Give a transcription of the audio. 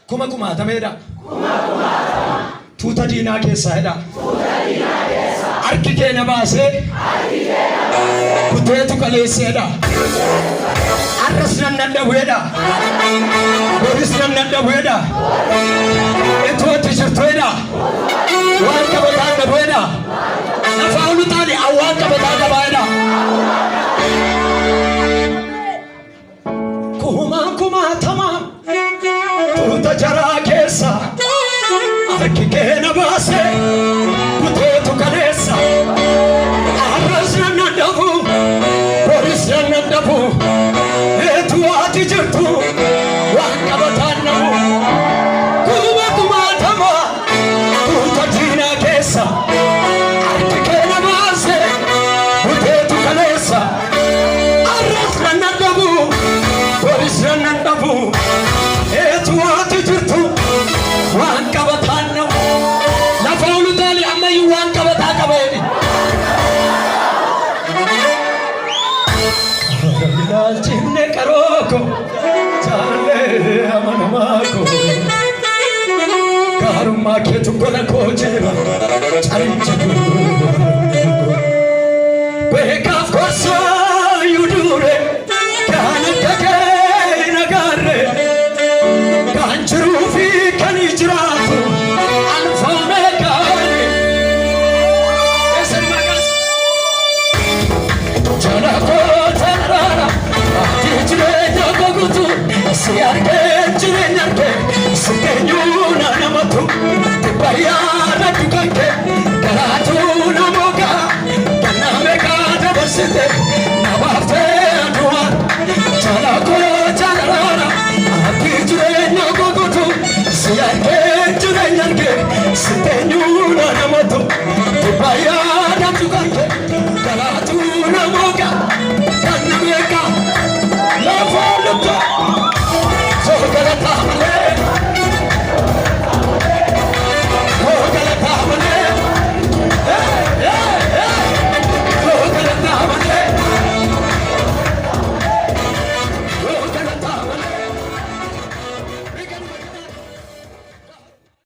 Kuma tameda. Tuta dina keessa hidha. Harki keenya baasee kuteetu kaleesseedha. Arras nan dadhabeedha. Boris nan dadhabeedha. Ittootti jirtoedha. Waan qabataa qabeedha. Lafaa olu taane awwaan qabataa qabaedha. Kumaatama tuuta jaraa keessa harki keenya baasee kuteetu kaleessa. Arras nan dadhabu. Boris nan dadhabu. Eetu ati jirtu waan qabataan namu. Kumaatama tuuta diinaa keessa harki keenya baasee kuteetu kaleessa. Arras nan dadhabu. Boris nan dadhabu. Eetu ati jirtu waan qabataan namu. Lafa olu taali ammayyuu waan qabataa qabeeni. Ilaalchinne qarooko jaalallee amanamaako. Gaarummaa keetu gola koo jeeba calinjitu. Beekaaf gorsaa yuudure kan akka kee nagaarre. Kan jiruu fi kan jiraatu alfaamee gaare. Eessan maqas jala koo jalaala ati jireenya goguutu si argee jireenya argee si keenyuu na namatu dibbayyaana dhugan kee garaatuu namoogaa gannaamee kaa dabarsite nabaaftee aduwaan jala koo jalaala ati jireenya goguutu si argee jireenya argee si keenyuu na namatu dibbayyaana dhugan kee. moto